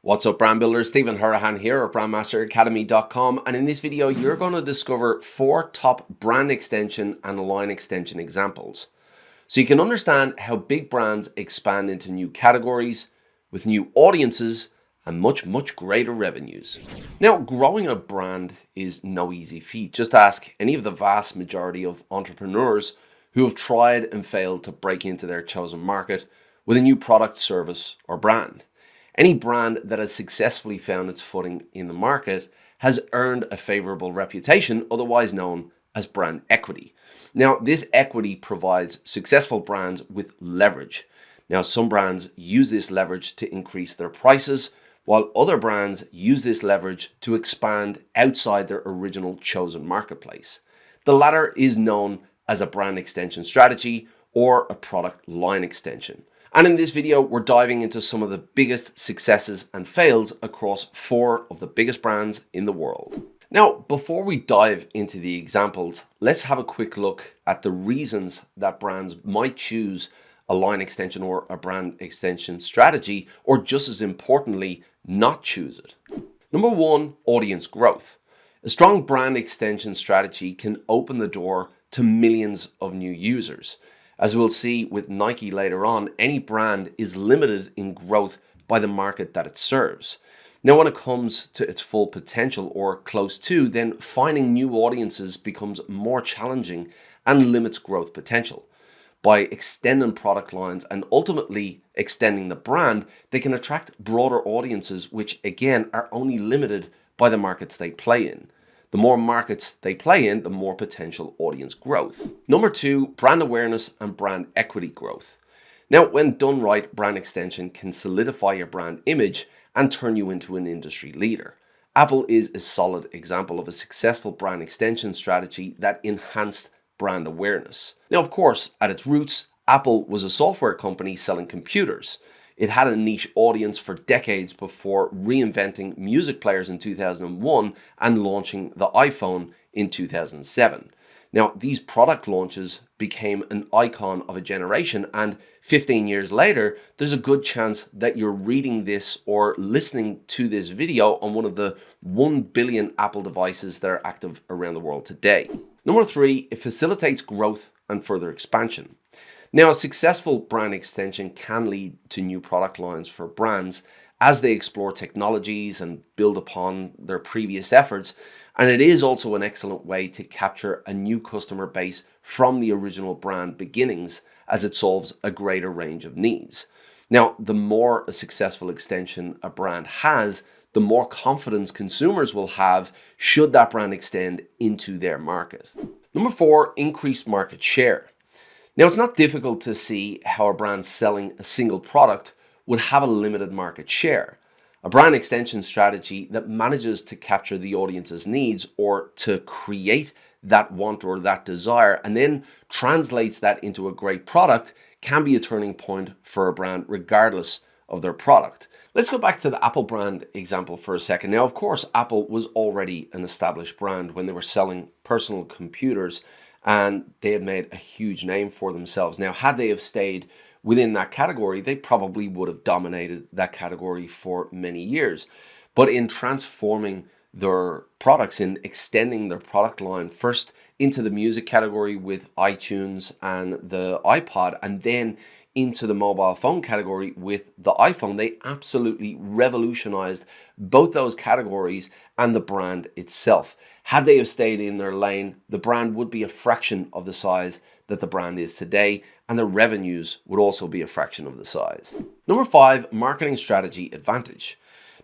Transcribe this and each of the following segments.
What's up, brand builders? Stephen Hurahan here at brandmasteracademy.com, and in this video you're going to discover 4 top brand extension and line extension examples so you can understand how big brands expand into new categories with new audiences and much greater revenues. Now, growing a brand is no easy feat. Just ask any of the vast majority of entrepreneurs who have tried and failed to break into their chosen market with a new product, service, or brand. Any brand that has successfully found its footing in the market has earned a favorable reputation, otherwise known as brand equity. Now, this equity provides successful brands with leverage. Now, some brands use this leverage to increase their prices, while other brands use this leverage to expand outside their original chosen marketplace. The latter is known as a brand extension strategy or a product line extension. And in this video, we're diving into some of the biggest successes and fails across 4 of the biggest brands in the world. Now, before we dive into the examples, let's have a quick look at the reasons that brands might choose a line extension or a brand extension strategy, or just as importantly, not choose it. Number 1, audience growth. A strong brand extension strategy can open the door to millions of new users. As we'll see with Nike later on, any brand is limited in growth by the market that it serves. Now, when it comes to its full potential or close to, then finding new audiences becomes more challenging and limits growth potential. By extending product lines and ultimately extending the brand, they can attract broader audiences, which again are only limited by the markets they play in. The more markets they play in, the more potential audience growth. Number 2, brand awareness and brand equity growth. Now, when done right, brand extension can solidify your brand image and turn you into an industry leader. Apple is a solid example of a successful brand extension strategy that enhanced brand awareness. Now, of course, at its roots, Apple was a software company selling computers. It had a niche audience for decades before reinventing music players in 2001 and launching the iPhone in 2007. Now, these product launches became an icon of a generation, and 15 years later, there's a good chance that you're reading this or listening to this video on one of the 1 billion Apple devices that are active around the world today. Number 3, it facilitates growth and further expansion. Now, a successful brand extension can lead to new product lines for brands as they explore technologies and build upon their previous efforts. And it is also an excellent way to capture a new customer base from the original brand beginnings as it solves a greater range of needs. Now, the more a successful extension a brand has, the more confidence consumers will have should that brand extend into their market. Number 4, increased market share. Now, it's not difficult to see how a brand selling a single product would have a limited market share. A brand extension strategy that manages to capture the audience's needs or to create that want or that desire and then translates that into a great product can be a turning point for a brand regardless of their product. Let's go back to the Apple brand example for a second. Now, of course, Apple was already an established brand when they were selling personal computers, and they had made a huge name for themselves. Now, had they have stayed within that category, they probably would have dominated that category for many years. But in transforming their products, in extending their product line first into the music category with iTunes and the iPod, and then into the mobile phone category with the iPhone, they absolutely revolutionized both those categories and the brand itself. Had they have stayed in their lane, the brand would be a fraction of the size that the brand is today, and the revenues would also be a fraction of the size. Number 5, marketing strategy advantage.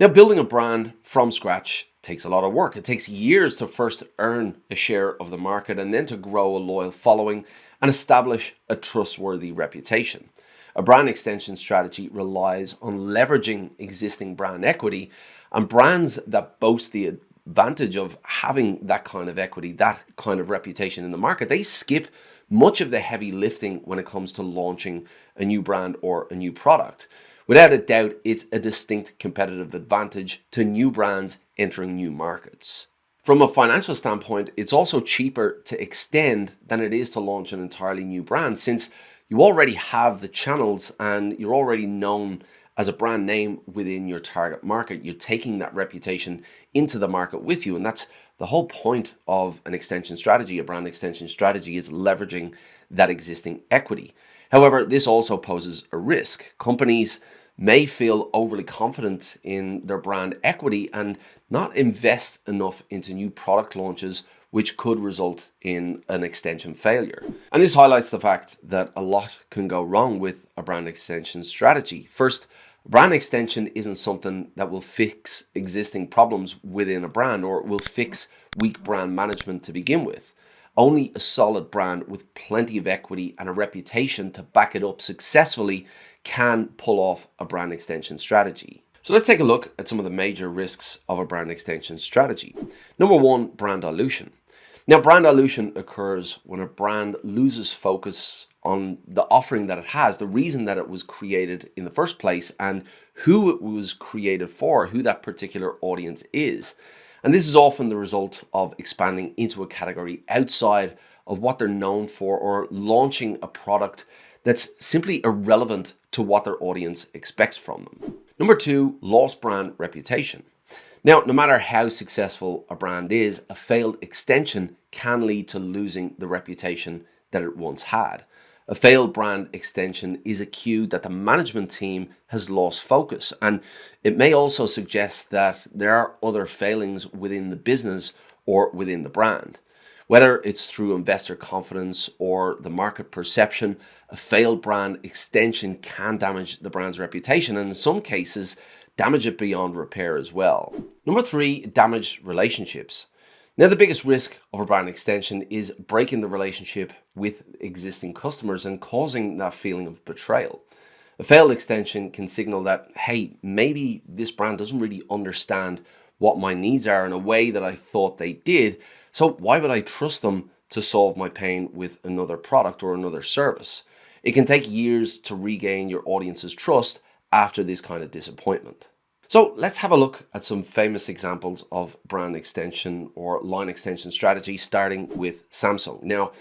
Now, building a brand from scratch takes a lot of work. It takes years to first earn a share of the market and then to grow a loyal following and establish a trustworthy reputation. A brand extension strategy relies on leveraging existing brand equity, and brands that boast the advantage of having that kind of equity, that kind of reputation in the market, they skip much of the heavy lifting when it comes to launching a new brand or a new product. Without a doubt, it's a distinct competitive advantage to new brands entering new markets. From a financial standpoint, it's also cheaper to extend than it is to launch an entirely new brand, since you already have the channels and you're already known as a brand name within your target market. You're taking that reputation into the market with you. And that's the whole point of an extension strategy. A brand extension strategy is leveraging that existing equity. However, this also poses a risk. Companies may feel overly confident in their brand equity and not invest enough into new product launches, which could result in an extension failure. And this highlights the fact that a lot can go wrong with a brand extension strategy. First, brand extension isn't something that will fix existing problems within a brand or will fix weak brand management to begin with. Only a solid brand with plenty of equity and a reputation to back it up successfully can pull off a brand extension strategy. So let's take a look at some of the major risks of a brand extension strategy. Number one, brand dilution. Now, brand dilution occurs when a brand loses focus on the offering that it has, the reason that it was created in the first place, and who it was created for, who that particular audience is. And this is often the result of expanding into a category outside of what they're known for or launching a product that's simply irrelevant to what their audience expects from them. Number two, lost brand reputation. Now, no matter how successful a brand is, a failed extension can lead to losing the reputation that it once had. A failed brand extension is a cue that the management team has lost focus, and it may also suggest that there are other failings within the business or within the brand. Whether it's through investor confidence or the market perception, a failed brand extension can damage the brand's reputation and in some cases damage it beyond repair as well. Number three, damaged relationships. Now, the biggest risk of a brand extension is breaking the relationship with existing customers and causing that feeling of betrayal. A failed extension can signal that, hey, maybe this brand doesn't really understand what my needs are in a way that I thought they did, so why would I trust them to solve my pain with another product or another service? It can take years to regain your audience's trust after this kind of disappointment. So let's have a look at some famous examples of brand extension or line extension strategy, starting with Samsung. Now,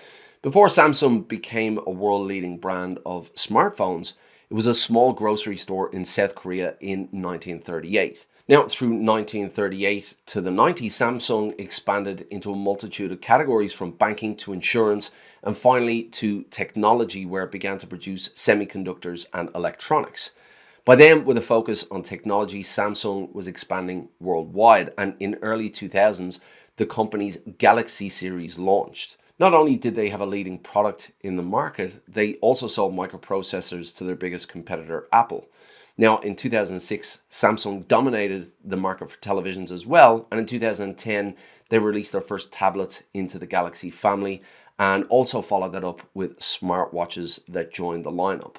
before Samsung became a world-leading brand of smartphones, it was a small grocery store in South Korea in 1938. Now, through 1938 to the 90s, Samsung expanded into a multitude of categories from banking to insurance and finally to technology, where it began to produce semiconductors and electronics. By then, with a focus on technology, Samsung was expanding worldwide, and in early 2000s, the company's Galaxy series launched. Not only did they have a leading product in the market, they also sold microprocessors to their biggest competitor, Apple. Now, in 2006, Samsung dominated the market for televisions as well, and in 2010, they released their first tablets into the Galaxy family and also followed that up with smartwatches that joined the lineup.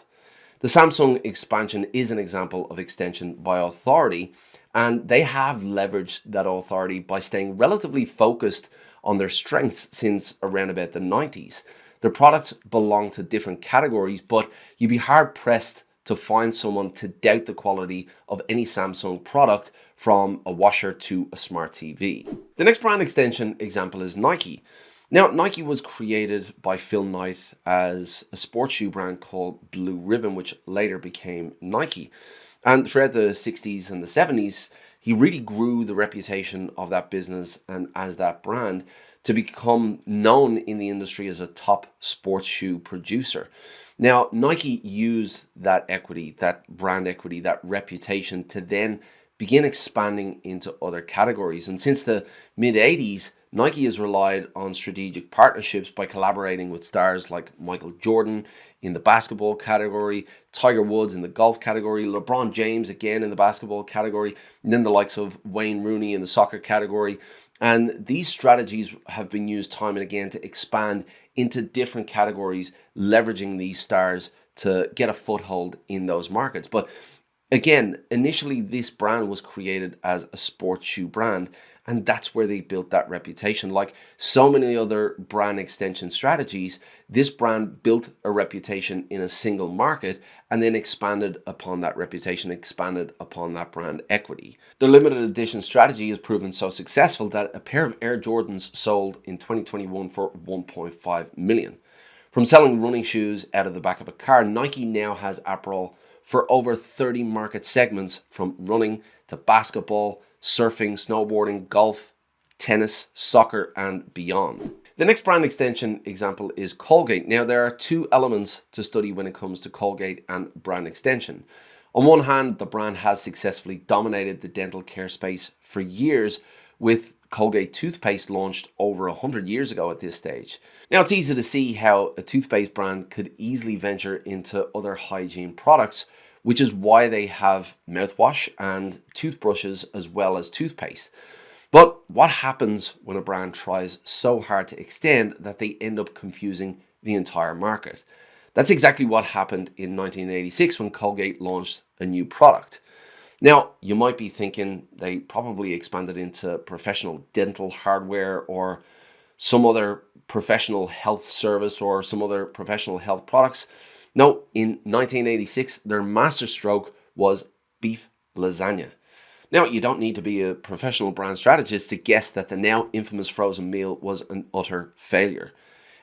The Samsung expansion is an example of extension by authority, and they have leveraged that authority by staying relatively focused on their strengths since around about the 90s. Their products belong to different categories, but you'd be hard pressed to find someone to doubt the quality of any Samsung product, from a washer to a smart TV. The next brand extension example is Nike. Now, Nike was created by Phil Knight as a sports shoe brand called Blue Ribbon, which later became Nike. And throughout the 60s and the 70s, he really grew the reputation of that business and as that brand to become known in the industry as a top sports shoe producer. Now, Nike used that equity, that brand equity, that reputation to then begin expanding into other categories. And since the mid-80s, Nike has relied on strategic partnerships by collaborating with stars like Michael Jordan in the basketball category, Tiger Woods in the golf category, LeBron James again in the basketball category, and then the likes of Wayne Rooney in the soccer category. And these strategies have been used time and again to expand into different categories, leveraging these stars to get a foothold in those markets. But again, initially this brand was created as a sports shoe brand, and that's where they built that reputation. Like so many other brand extension strategies, this brand built a reputation in a single market and then expanded upon that reputation, expanded upon that brand equity. The limited edition strategy has proven so successful that a pair of Air Jordans sold in 2021 for 1.5 million. From selling running shoes out of the back of a car, Nike now has apparel for over 30 market segments, from running to basketball, surfing, snowboarding, golf, tennis, soccer, and beyond. The next brand extension example is Colgate. Now, there are two elements to study when it comes to Colgate and brand extension. On one hand, the brand has successfully dominated the dental care space for years, with Colgate toothpaste launched over 100 years ago at this stage. Now, it's easy to see how a toothpaste brand could easily venture into other hygiene products, which is why they have mouthwash and toothbrushes as well as toothpaste. But what happens when a brand tries so hard to extend that they end up confusing the entire market? That's exactly what happened in 1986 when Colgate launched a new product. Now, you might be thinking they probably expanded into professional dental hardware or some other professional health service or some other professional health products. No, in 1986, their masterstroke was beef lasagna. Now, you don't need to be a professional brand strategist to guess that the now infamous frozen meal was an utter failure.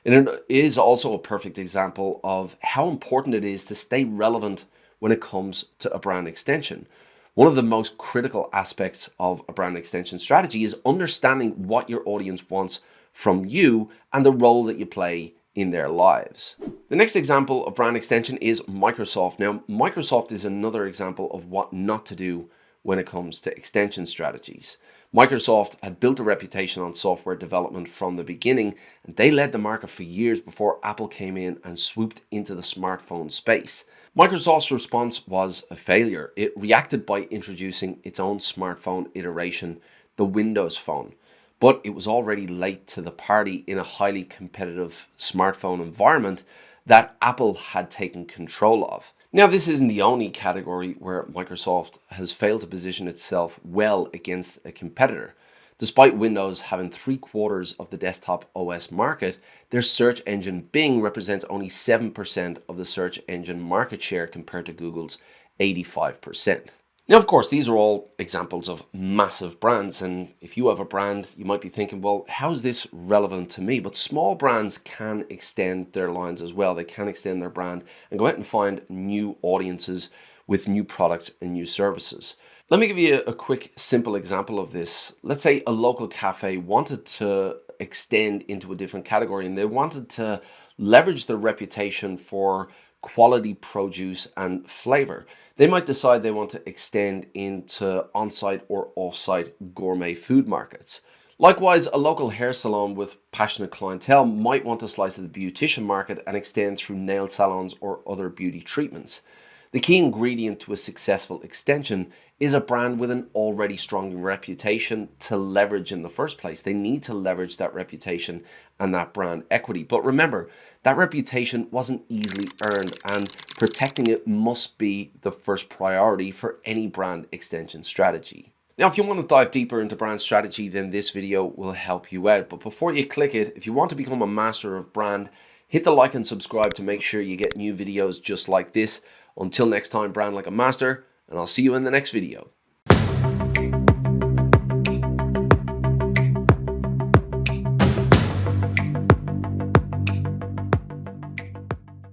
And it is also a perfect example of how important it is to stay relevant when it comes to a brand extension. One of the most critical aspects of a brand extension strategy is understanding what your audience wants from you and the role that you play in their lives. The next example of brand extension is Microsoft. Now, Microsoft is another example of what not to do when it comes to extension strategies. Microsoft had built a reputation on software development from the beginning, and they led the market for years before Apple came in and swooped into the smartphone space. Microsoft's response was a failure. It reacted by introducing its own smartphone iteration, the Windows Phone. But it was already late to the party in a highly competitive smartphone environment that Apple had taken control of. Now, this isn't the only category where Microsoft has failed to position itself well against a competitor. Despite Windows having 3/4 of the desktop OS market, their search engine Bing represents only 7% of the search engine market share compared to Google's 85%. Now, of course, these are all examples of massive brands, and if you have a brand, you might be thinking, well, how is this relevant to me? But small brands can extend their lines as well. They can extend their brand and go out and find new audiences with new products and new services. Let me give you a quick, simple example of this. Let's say a local cafe wanted to extend into a different category, and they wanted to leverage their reputation for quality produce and flavor. They might decide they want to extend into on-site or off-site gourmet food markets. Likewise, a local hair salon with passionate clientele might want to slice of the beautician market and extend through nail salons or other beauty treatments. The key ingredient to a successful extension is a brand with an already strong reputation to leverage in the first place. They need to leverage that reputation and that brand equity. But remember, that reputation wasn't easily earned, and protecting it must be the first priority for any brand extension strategy. Now, if you want to dive deeper into brand strategy, then this video will help you out. But before you click it, if you want to become a master of brand, hit the like and subscribe to make sure you get new videos just like this. Until next time, brand like a master, and I'll see you in the next video.